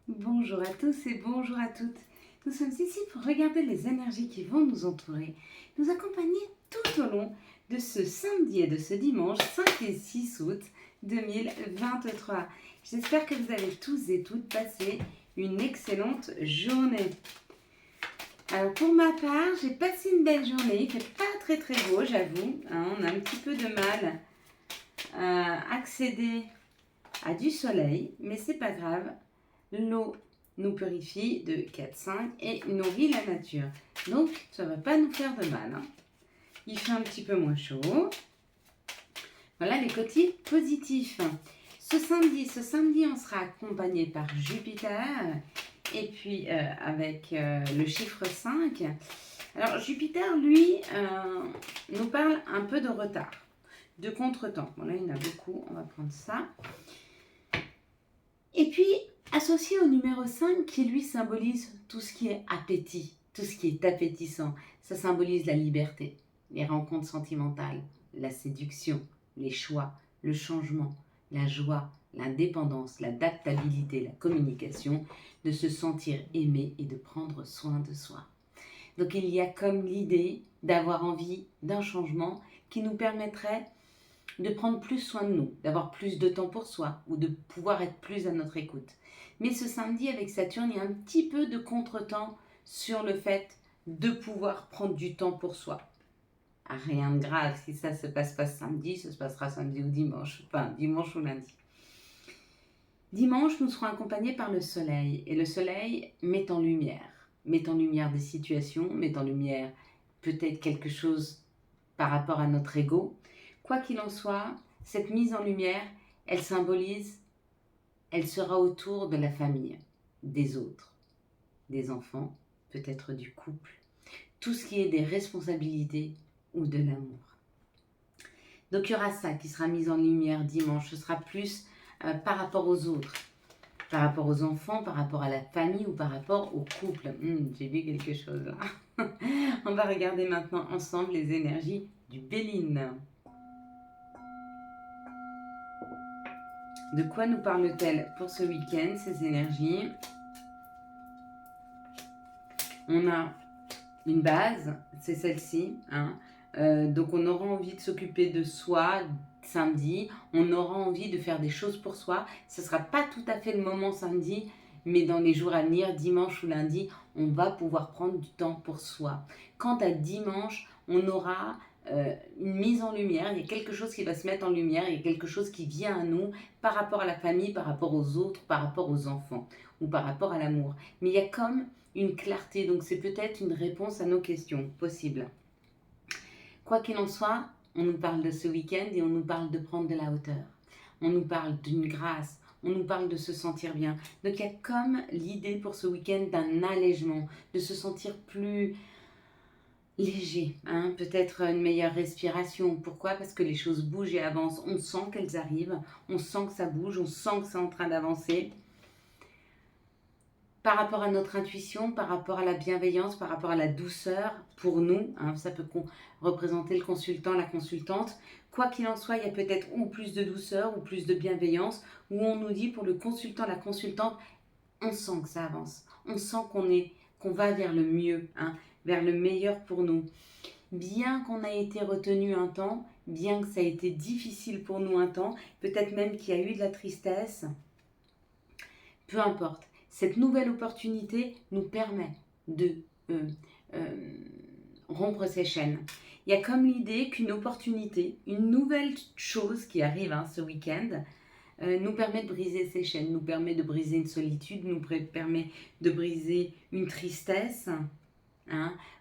Bonjour à tous et bonjour à toutes. Nous sommes ici pour regarder les énergies qui vont nous entourer, nous accompagner tout au long de ce samedi et de ce dimanche 5 et 6 août 2023. J'espère que vous avez tous et toutes passé une excellente journée. Alors pour ma part, j'ai passé une belle journée. Il fait pas très beau, j'avoue. On a un petit peu de mal à accéder à du soleil, mais c'est pas grave. L'eau nous purifie de 4-5 et nourrit la nature. Donc, ça ne va pas nous faire de mal. Il fait un petit peu moins chaud. Voilà les côtés positifs. Ce samedi, on sera accompagné par Jupiter et puis avec le chiffre 5. Alors, Jupiter, lui, nous parle un peu de retard, de contretemps. Bon, là, il y en a beaucoup. On va prendre ça. Et puis, associé au numéro 5 qui lui symbolise tout ce qui est appétit, tout ce qui est appétissant. Ça symbolise la liberté, les rencontres sentimentales, la séduction, les choix, le changement, la joie, l'indépendance, l'adaptabilité, la communication, de se sentir aimé et de prendre soin de soi. Donc il y a comme l'idée d'avoir envie d'un changement qui nous permettrait de prendre plus soin de nous, d'avoir plus de temps pour soi ou de pouvoir être plus à notre écoute. Mais ce samedi avec Saturne, il y a un petit peu de contretemps sur le fait de pouvoir prendre du temps pour soi. Rien de grave, si ça se passe pas samedi, ça se passera samedi ou dimanche, enfin dimanche ou lundi. Dimanche, nous serons accompagnés par le soleil et le soleil met en lumière des situations, met en lumière peut-être quelque chose par rapport à notre ego. Quoi qu'il en soit, cette mise en lumière, elle symbolise, elle sera autour de la famille, des autres, des enfants, peut-être du couple, tout ce qui est des responsabilités ou de l'amour. Donc il y aura ça qui sera mis en lumière dimanche, ce sera plus par rapport aux autres, par rapport aux enfants, par rapport à la famille ou par rapport au couple. J'ai vu quelque chose là. On va regarder maintenant ensemble les énergies du Béline. De quoi nous parle-t-elle pour ce week-end, ces énergies? On a une base, c'est celle-ci. Donc on aura envie de s'occuper de soi samedi, on aura envie de faire des choses pour soi. Ce ne sera pas tout à fait le moment samedi, mais dans les jours à venir, dimanche ou lundi, on va pouvoir prendre du temps pour soi. Quant à dimanche, on aura une mise en lumière, il y a quelque chose qui va se mettre en lumière, il y a quelque chose qui vient à nous par rapport à la famille, par rapport aux autres, par rapport aux enfants ou par rapport à l'amour. Mais il y a comme une clarté, donc c'est peut-être une réponse à nos questions possibles. Quoi qu'il en soit, on nous parle de ce week-end et on nous parle de prendre de la hauteur. On nous parle d'une grâce, on nous parle de se sentir bien. Donc il y a comme l'idée pour ce week-end d'un allègement, de se sentir plus léger, peut-être une meilleure respiration. Pourquoi? Parce que les choses bougent et avancent. On sent qu'elles arrivent, on sent que ça bouge, on sent que c'est en train d'avancer. Par rapport à notre intuition, par rapport à la bienveillance, par rapport à la douceur pour nous, ça peut représenter le consultant, la consultante. Quoi qu'il en soit, il y a peut-être ou plus de douceur ou plus de bienveillance, où on nous dit pour le consultant, la consultante, on sent que ça avance, on sent qu'on va vers le mieux, vers le meilleur pour nous. Bien qu'on a été retenu un temps, bien que ça a été difficile pour nous un temps, peut-être même qu'il y a eu de la tristesse, peu importe. Cette nouvelle opportunité nous permet de rompre ces chaînes. Il y a comme l'idée qu'une opportunité, une nouvelle chose qui arrive ce week-end, nous permet de briser ces chaînes, nous permet de briser une solitude, nous permet de briser une tristesse,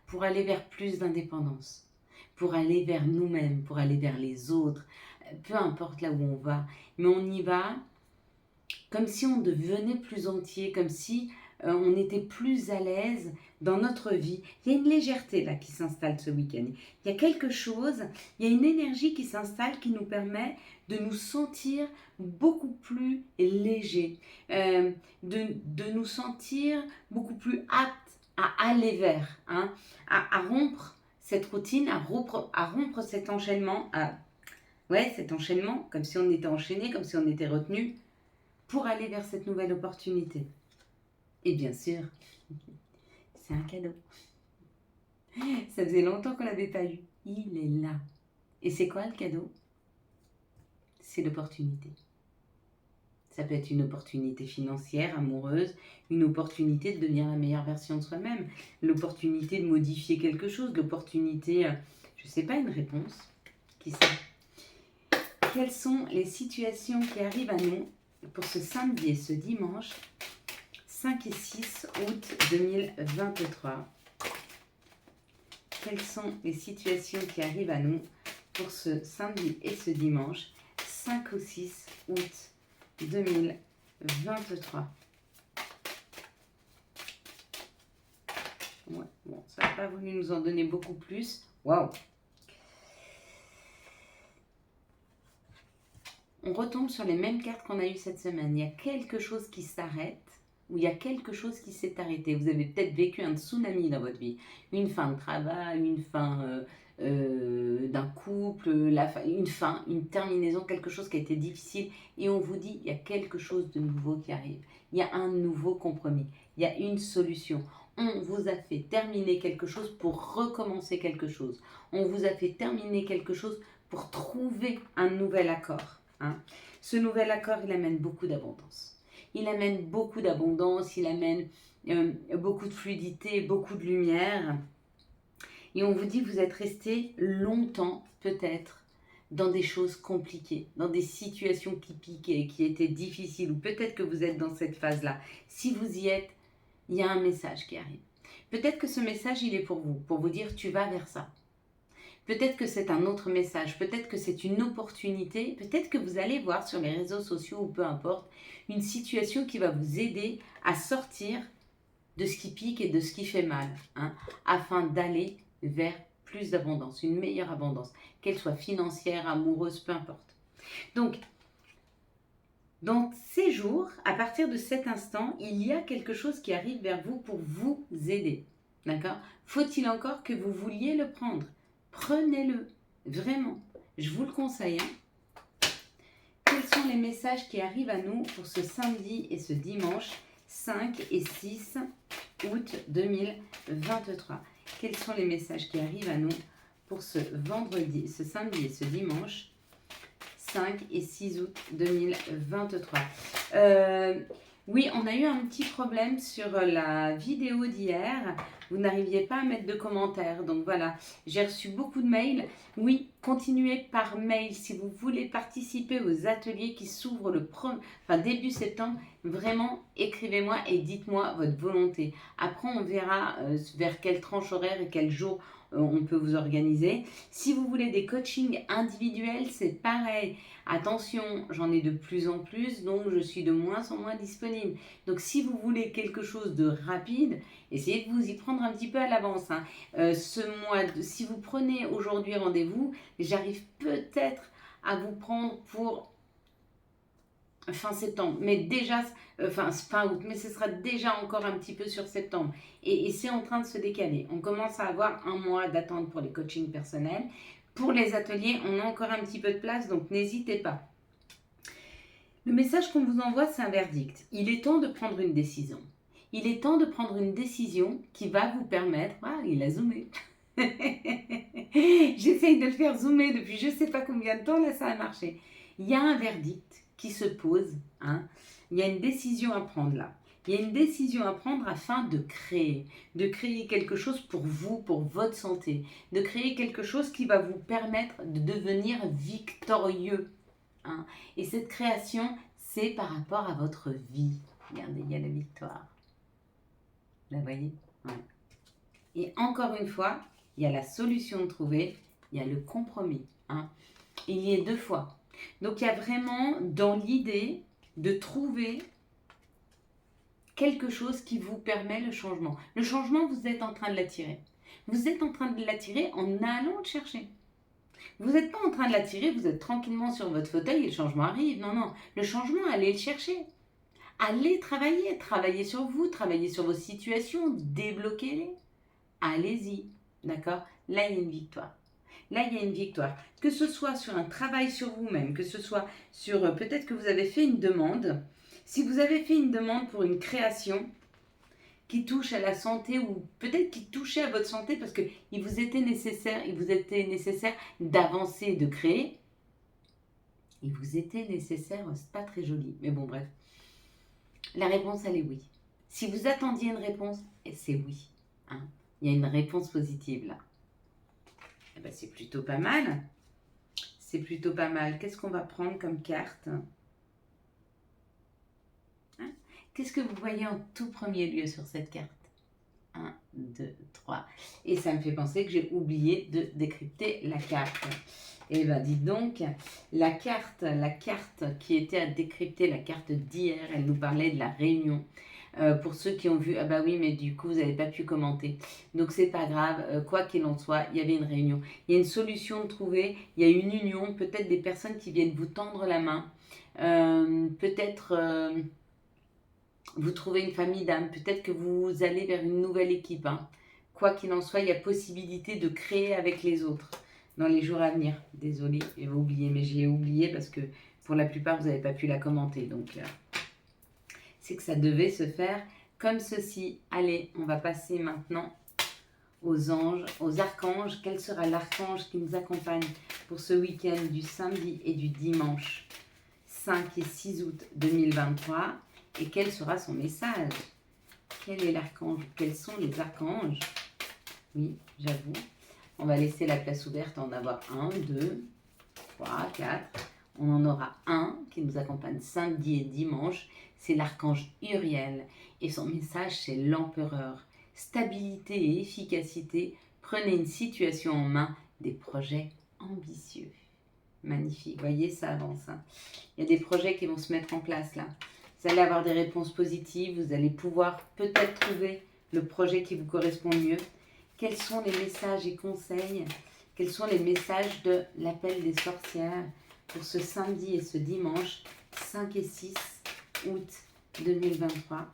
pour aller vers plus d'indépendance, pour aller vers nous-mêmes, pour aller vers les autres, peu importe là où on va, mais on y va comme si on devenait plus entier, comme si on était plus à l'aise dans notre vie. Il y a une légèreté là qui s'installe ce week-end. Il y a quelque chose, il y a une énergie qui s'installe qui nous permet de nous sentir beaucoup plus légers, de nous sentir beaucoup plus aptes à aller vers, à rompre cette routine, à rompre cet enchaînement, cet enchaînement, comme si on était enchaîné, comme si on était retenu, pour aller vers cette nouvelle opportunité. Et bien sûr, c'est un cadeau. Ça faisait longtemps qu'on l'avait pas eu. Il est là. Et c'est quoi le cadeau? C'est l'opportunité. Ça peut être une opportunité financière, amoureuse, une opportunité de devenir la meilleure version de soi-même, l'opportunité de modifier quelque chose, l'opportunité, je ne sais pas, une réponse. Qui sait? Quelles sont les situations qui arrivent à nous pour ce samedi et ce dimanche 5 et 6 août 2023? Quelles sont les situations qui arrivent à nous pour ce samedi et ce dimanche 5 ou 6 août 2023? Ouais, bon, ça n'a pas voulu nous en donner beaucoup plus. Waouh! On retombe sur les mêmes cartes qu'on a eues cette semaine. Il y a quelque chose qui s'arrête ou il y a quelque chose qui s'est arrêté. Vous avez peut-être vécu un tsunami dans votre vie. Une fin de travail, une fin d'un couple, une terminaison, quelque chose qui a été difficile. Et on vous dit, il y a quelque chose de nouveau qui arrive. Il y a un nouveau compromis. Il y a une solution. On vous a fait terminer quelque chose pour recommencer quelque chose. On vous a fait terminer quelque chose pour trouver un nouvel accord. Hein. Ce nouvel accord, il amène beaucoup d'abondance. Il amène beaucoup d'abondance, il amène beaucoup de fluidité, beaucoup de lumière. Et on vous dit que vous êtes resté longtemps, peut-être, dans des choses compliquées, dans des situations qui piquaient, qui étaient difficiles, ou peut-être que vous êtes dans cette phase-là. Si vous y êtes, il y a un message qui arrive. Peut-être que ce message, il est pour vous dire tu vas vers ça. Peut-être que c'est un autre message, peut-être que c'est une opportunité, peut-être que vous allez voir sur les réseaux sociaux ou peu importe, une situation qui va vous aider à sortir de ce qui pique et de ce qui fait mal, hein, afin d'aller vers plus d'abondance, une meilleure abondance, qu'elle soit financière, amoureuse, peu importe. Donc, dans ces jours, à partir de cet instant, il y a quelque chose qui arrive vers vous pour vous aider. D'accord? Faut-il encore que vous vouliez le prendre? Prenez-le, vraiment. Je vous le conseille. Hein. Quels sont les messages qui arrivent à nous pour ce samedi et ce dimanche 5 et 6 août 2023? Quels sont les messages qui arrivent à nous pour ce vendredi, ce samedi et ce dimanche 5 et 6 août 2023? Oui, on a eu un petit problème sur la vidéo d'hier. Vous n'arriviez pas à mettre de commentaires. Donc voilà, j'ai reçu beaucoup de mails. Oui, continuez par mail si vous voulez participer aux ateliers qui s'ouvrent début septembre. Vraiment, écrivez-moi et dites-moi votre volonté. Après, on verra vers quelle tranche horaire et quel jour on peut vous organiser. Si vous voulez des coachings individuels, c'est pareil. Attention, j'en ai de plus en plus, donc je suis de moins en moins disponible. Donc si vous voulez quelque chose de rapide, essayez de vous y prendre un petit peu à l'avance. Hein. Si vous prenez aujourd'hui rendez-vous, j'arrive peut-être à vous prendre pour fin septembre, mais déjà, fin août, mais ce sera déjà encore un petit peu sur septembre. Et c'est en train de se décaler. On commence à avoir un mois d'attente pour les coachings personnels. Pour les ateliers, on a encore un petit peu de place, donc n'hésitez pas. Le message qu'on vous envoie, c'est un verdict. Il est temps de prendre une décision. Il est temps de prendre une décision qui va vous permettre... Ah, il a zoomé. J'essaye de le faire zoomer depuis je ne sais pas combien de temps, là ça a marché. Il y a un verdict qui se pose. Hein. Il y a une décision à prendre là. Il y a une décision à prendre afin de créer quelque chose pour vous, pour votre santé, de créer quelque chose qui va vous permettre de devenir victorieux. Hein. Et cette création, c'est par rapport à votre vie. Regardez, il y a la victoire. La voyez? Ouais. Et encore une fois, il y a la solution de trouver, il y a le compromis. Hein. Il y est deux fois. Donc il y a vraiment dans l'idée de trouver quelque chose qui vous permet le changement. Le changement, vous êtes en train de l'attirer. Vous êtes en train de l'attirer en allant le chercher. Vous n'êtes pas en train de l'attirer, vous êtes tranquillement sur votre fauteuil et le changement arrive. Non, non. Le changement, allez le chercher. Allez travailler sur vous, travailler sur vos situations, débloquez-les. Allez-y. D'accord? Là, il y a une victoire. Là, il y a une victoire. Que ce soit sur un travail sur vous-même, que ce soit sur peut-être que vous avez fait une demande. Si vous avez fait une demande pour une création, qui touche à la santé ou peut-être qui touchait à votre santé parce qu'il vous était nécessaire, d'avancer, de créer. Il vous était nécessaire, c'est pas très joli, mais bon bref. La réponse, elle est oui. Si vous attendiez une réponse, c'est oui. Hein. Il y a une réponse positive là. Eh ben, c'est plutôt pas mal. C'est plutôt pas mal. Qu'est-ce qu'on va prendre comme carte? Hein? Qu'est-ce que vous voyez en tout premier lieu sur cette carte? 1, 2, 3. Et ça me fait penser que j'ai oublié de décrypter la carte. Eh bien, dites donc, la carte qui était à décrypter, la carte d'hier, elle nous parlait de la réunion. Pour ceux qui ont vu, ah bah oui, mais du coup, vous n'avez pas pu commenter. Donc, c'est pas grave, quoi qu'il en soit, il y avait une réunion. Il y a une solution de trouver, il y a une union, peut-être des personnes qui viennent vous tendre la main. Peut-être vous trouvez une famille d'âmes, peut-être que vous allez vers une nouvelle équipe. Hein. Quoi qu'il en soit, il y a possibilité de créer avec les autres dans les jours à venir. Désolée, j'ai oublié, mais j'ai oublié parce que pour la plupart, vous n'avez pas pu la commenter. Donc, c'est que ça devait se faire comme ceci. Allez, on va passer maintenant aux anges, aux archanges. Quel sera l'archange qui nous accompagne pour ce week-end du samedi et du dimanche 5 et 6 août 2023? Et quel sera son message? Quel est l'archange? Quels sont les archanges? Oui, j'avoue. On va laisser la place ouverte, en avoir 1, 2, 3, 4. On en aura un qui nous accompagne samedi et dimanche. C'est l'archange Uriel. Et son message, c'est l'empereur. Stabilité et efficacité. Prenez une situation en main, des projets ambitieux. Magnifique. Vous voyez, ça avance. Hein. Il y a des projets qui vont se mettre en place là. Vous allez avoir des réponses positives. Vous allez pouvoir peut-être trouver le projet qui vous correspond mieux. Quels sont les messages et conseils? Quels sont les messages de l'appel des sorcières pour ce samedi et ce dimanche 5 et 6 août 2023?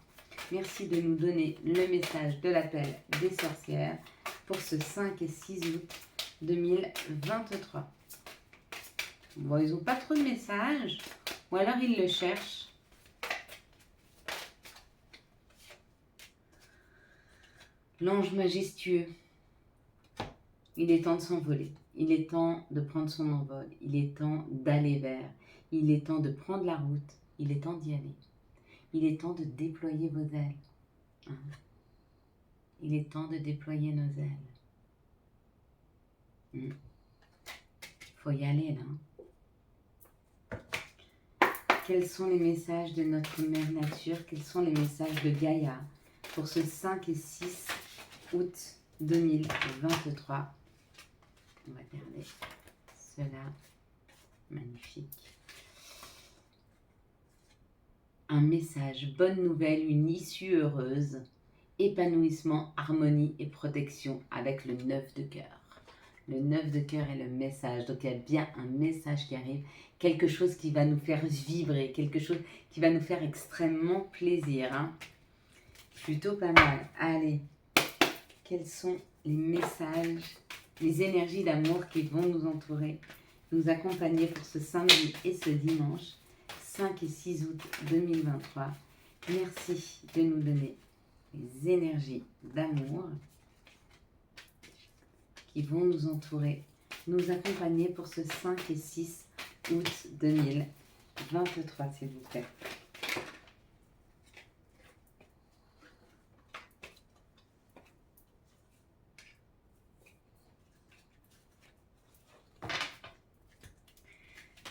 Merci de nous donner le message de l'appel des sorcières pour ce 5 et 6 août 2023. Bon, ils n'ont pas trop de messages, ou alors ils le cherchent. L'ange majestueux, il est temps de s'envoler, il est temps de prendre son envol, il est temps d'aller vers, il est temps de prendre la route, il est temps d'y aller. Il est temps de déployer vos ailes. Hein. Il est temps de déployer nos ailes. Faut y aller là. Quels sont les messages de notre mère nature? Quels sont les messages de Gaïa pour ce 5 et 6 août 2023? On va regarder cela. Magnifique. Un message, bonne nouvelle, une issue heureuse, épanouissement, harmonie et protection avec le 9 de cœur. Le 9 de cœur est le message, donc il y a bien un message qui arrive, quelque chose qui va nous faire vibrer, quelque chose qui va nous faire extrêmement plaisir. Hein. Plutôt pas mal. Allez, quels sont les messages, les énergies d'amour qui vont nous entourer, nous accompagner pour ce samedi et ce dimanche 5 et 6 août 2023. Merci de nous donner les énergies d'amour qui vont nous entourer, nous accompagner pour ce 5 et 6 août 2023, s'il vous plaît.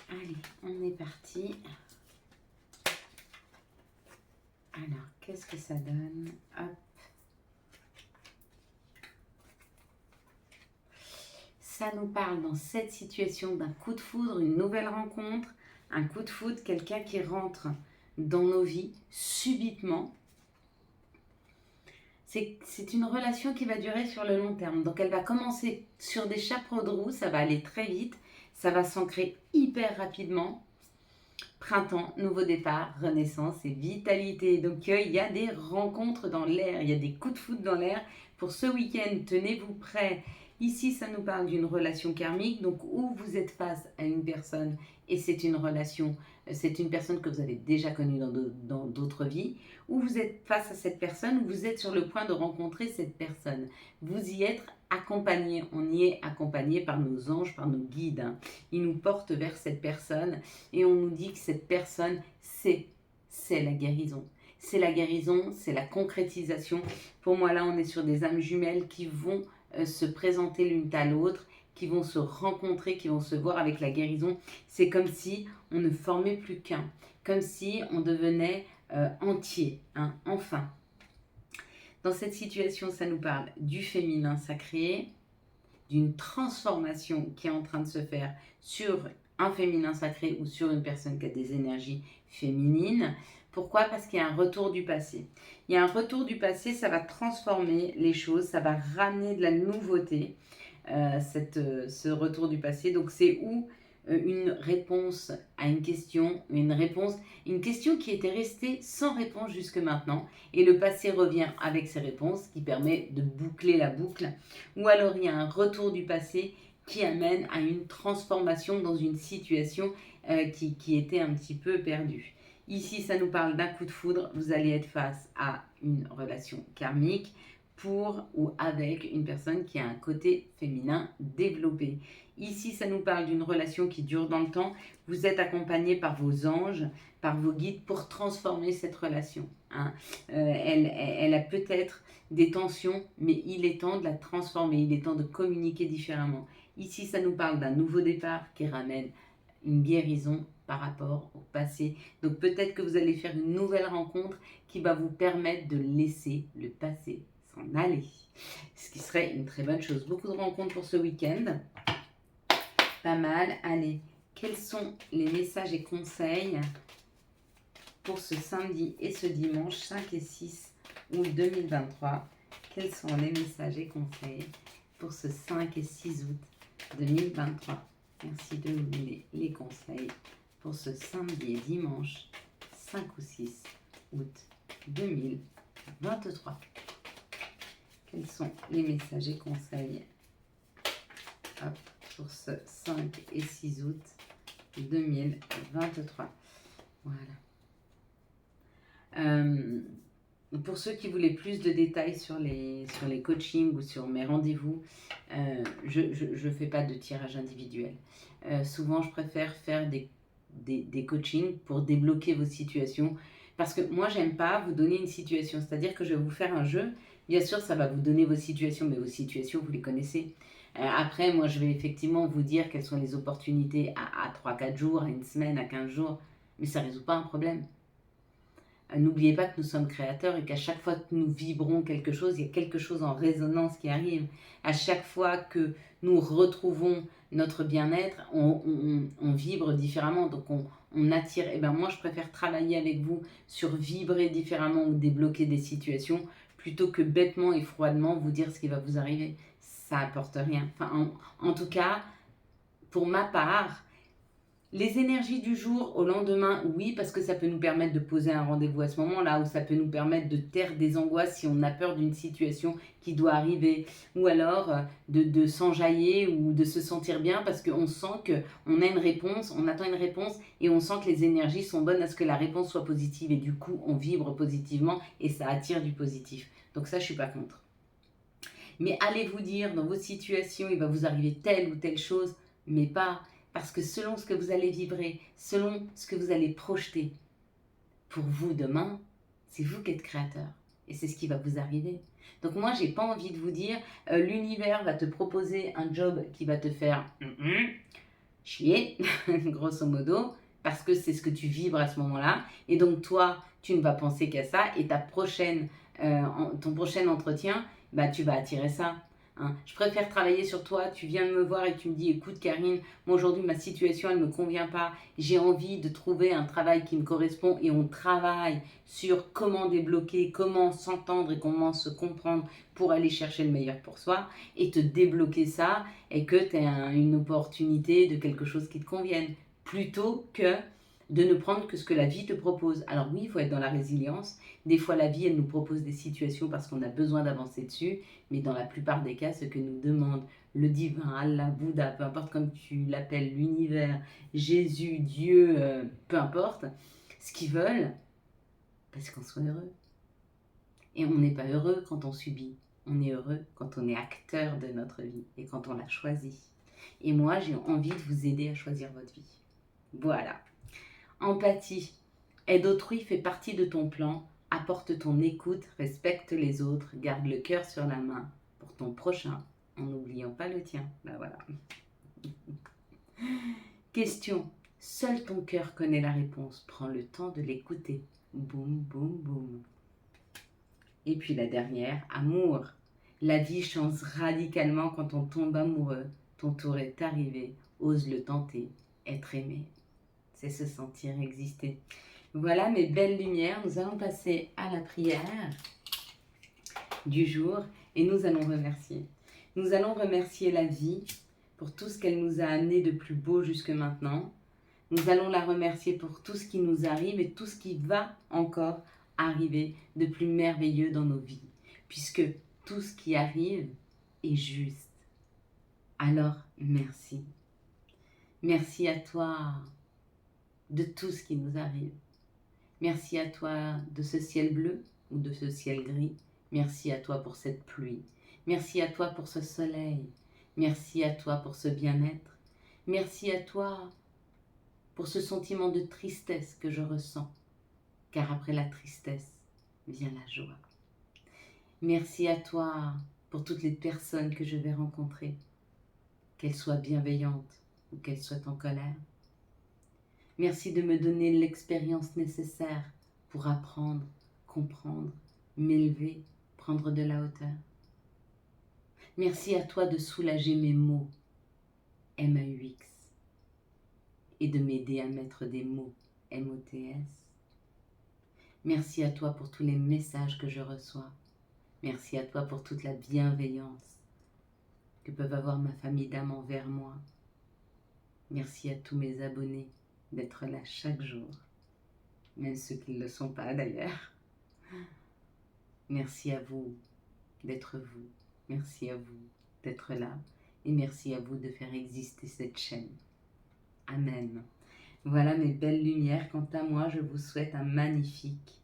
Allez, on est parti. Alors, qu'est-ce que ça donne? Hop. Ça nous parle dans cette situation d'un coup de foudre, une nouvelle rencontre, un coup de foudre, quelqu'un qui rentre dans nos vies subitement. C'est une relation qui va durer sur le long terme. Donc, elle va commencer sur des chapeaux de roue, ça va aller très vite, ça va s'ancrer hyper rapidement. Printemps, nouveau départ, renaissance et vitalité. Donc il y a des rencontres dans l'air, il y a des coups de foudre dans l'air. Pour ce week-end, tenez-vous prêts. Ici, ça nous parle d'une relation karmique, donc où vous êtes face à une personne et c'est une relation, c'est une personne que vous avez déjà connue dans d'autres vies, ou vous êtes face à cette personne, ou vous êtes sur le point de rencontrer cette personne. Vous y êtes accompagné, on y est accompagné par nos anges, par nos guides. Hein. Ils nous portent vers cette personne et on nous dit que cette personne, c'est la guérison. C'est la guérison, c'est la concrétisation. Pour moi, là, on est sur des âmes jumelles qui vont se présenter l'une à l'autre, qui vont se rencontrer, qui vont se voir avec la guérison. C'est comme si on ne formait plus qu'un, comme si on devenait entier, hein, enfin. Dans cette situation, ça nous parle du féminin sacré, d'une transformation qui est en train de se faire sur un féminin sacré ou sur une personne qui a des énergies féminines. Pourquoi? Parce qu'il y a un retour du passé. Il y a un retour du passé, ça va transformer les choses, ça va ramener de la nouveauté, ce retour du passé. Donc c'est où une réponse à une question qui était restée sans réponse jusque maintenant, et le passé revient avec ses réponses qui permet de boucler la boucle, ou alors il y a un retour du passé qui amène à une transformation dans une situation qui était un petit peu perdue. Ici, ça nous parle d'un coup de foudre, vous allez être face à une relation karmique pour ou avec une personne qui a un côté féminin développé. Ici, ça nous parle d'une relation qui dure dans le temps. Vous êtes accompagné par vos anges, par vos guides pour transformer cette relation. Hein. Elle a peut-être des tensions, mais il est temps de la transformer, il est temps de communiquer différemment. Ici, ça nous parle d'un nouveau départ qui ramène une guérison par rapport au passé. Donc peut-être que vous allez faire une nouvelle rencontre qui va vous permettre de laisser le passé s'en aller. Ce qui serait une très bonne chose. Beaucoup de rencontres pour ce week-end. Pas mal. Allez, quels sont les messages et conseils pour ce samedi et ce dimanche 5 et 6 août 2023? Quels sont les messages et conseils pour ce 5 et 6 août 2023? Merci de nous donner les conseils pour ce samedi et dimanche 5 ou 6 août 2023. Quels sont les messages et conseils pour ce 5 et 6 août 2023? Voilà. Pour ceux qui voulaient plus de détails sur les coachings ou sur mes rendez-vous, je ne fais pas de tirage individuel. Souvent, je préfère faire des coachings pour débloquer vos situations. Parce que moi, j'aime pas vous donner une situation. C'est-à-dire que je vais vous faire un jeu. Bien sûr, ça va vous donner vos situations, mais vos situations, vous les connaissez. Après, moi, je vais effectivement vous dire quelles sont les opportunités à 3-4 jours, à une semaine, à 15 jours. Mais ça ne résout pas un problème. N'oubliez pas que nous sommes créateurs et qu'à chaque fois que nous vibrons quelque chose, il y a quelque chose en résonance qui arrive. À chaque fois que nous retrouvons notre bien-être, on vibre différemment, donc on attire. Et bien moi, je préfère travailler avec vous sur vibrer différemment ou débloquer des situations plutôt que bêtement et froidement vous dire ce qui va vous arriver. Ça apporte rien. Enfin, en tout cas, pour ma part, les énergies du jour au lendemain, oui, parce que ça peut nous permettre de poser un rendez-vous à ce moment-là, ou ça peut nous permettre de taire des angoisses si on a peur d'une situation qui doit arriver, ou alors de s'enjailler ou de se sentir bien parce qu'on sent qu'on a une réponse, on attend une réponse et on sent que les énergies sont bonnes à ce que la réponse soit positive et du coup on vibre positivement et ça attire du positif. Donc ça, je ne suis pas contre. Mais allez vous dire dans vos situations, il va vous arriver telle ou telle chose, mais pas... Parce que selon ce que vous allez vibrer, selon ce que vous allez projeter, pour vous demain, c'est vous qui êtes créateur. Et c'est ce qui va vous arriver. Donc moi, j'ai pas envie de vous dire, l'univers va te proposer un job qui va te faire chier, grosso modo, parce que c'est ce que tu vibres à ce moment-là. Et donc toi, tu ne vas penser qu'à ça. Et ton prochain entretien, bah, tu vas attirer ça. Hein. Je préfère travailler sur toi, tu viens me voir et tu me dis écoute Karine, moi aujourd'hui ma situation elle ne me convient pas, j'ai envie de trouver un travail qui me correspond et on travaille sur comment débloquer, comment s'entendre et comment se comprendre pour aller chercher le meilleur pour soi et te débloquer ça et que tu aies une opportunité de quelque chose qui te convienne plutôt que de ne prendre que ce que la vie te propose. Alors oui, il faut être dans la résilience. Des fois, la vie, elle nous propose des situations parce qu'on a besoin d'avancer dessus, mais dans la plupart des cas, ce que nous demande le divin, Allah, Bouddha, peu importe comme tu l'appelles, l'univers, Jésus, Dieu, peu importe, ce qu'ils veulent, c'est qu'on soit heureux. Et on n'est pas heureux quand on subit. On est heureux quand on est acteur de notre vie et quand on l'a choisi. Et moi, j'ai envie de vous aider à choisir votre vie. Voilà. Empathie. Aide autrui fait partie de ton plan. Apporte ton écoute, respecte les autres, garde le cœur sur la main pour ton prochain, en n'oubliant pas le tien. Ben voilà. Question. Seul ton cœur connaît la réponse. Prends le temps de l'écouter. Boum, boum, boum. Et puis la dernière, amour. La vie change radicalement quand on tombe amoureux. Ton tour est arrivé. Ose le tenter. Être aimé, c'est se sentir exister. Voilà mes belles lumières. Nous allons passer à la prière du jour et nous allons remercier. Nous allons remercier la vie pour tout ce qu'elle nous a amené de plus beau jusque maintenant. Nous allons la remercier pour tout ce qui nous arrive et tout ce qui va encore arriver de plus merveilleux dans nos vies, puisque tout ce qui arrive est juste. Alors, merci. Merci à toi de tout ce qui nous arrive. Merci à toi de ce ciel bleu ou de ce ciel gris. Merci à toi pour cette pluie. Merci à toi pour ce soleil. Merci à toi pour ce bien-être. Merci à toi pour ce sentiment de tristesse que je ressens. Car après la tristesse vient la joie. Merci à toi pour toutes les personnes que je vais rencontrer, qu'elles soient bienveillantes ou qu'elles soient en colère. Merci de me donner l'expérience nécessaire pour apprendre, comprendre, m'élever, prendre de la hauteur. Merci à toi de soulager mes mots, M-A-U-X, et de m'aider à mettre des mots, M-O-T-S. Merci à toi pour tous les messages que je reçois. Merci à toi pour toute la bienveillance que peuvent avoir ma famille d'âme envers moi. Merci à tous mes abonnés d'être là chaque jour, même ceux qui ne le sont pas d'ailleurs. Merci à vous d'être vous. Merci à vous d'être là. Et merci à vous de faire exister cette chaîne. Amen. Voilà mes belles lumières. Quant à moi, je vous souhaite un magnifique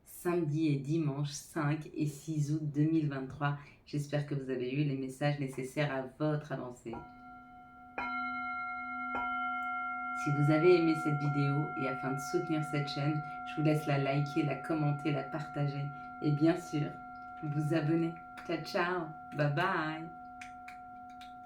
samedi et dimanche 5 et 6 août 2023. J'espère que vous avez eu les messages nécessaires à votre avancée. Si vous avez aimé cette vidéo et afin de soutenir cette chaîne, je vous laisse la liker, la commenter, la partager et bien sûr, vous abonner. Ciao, ciao, bye bye.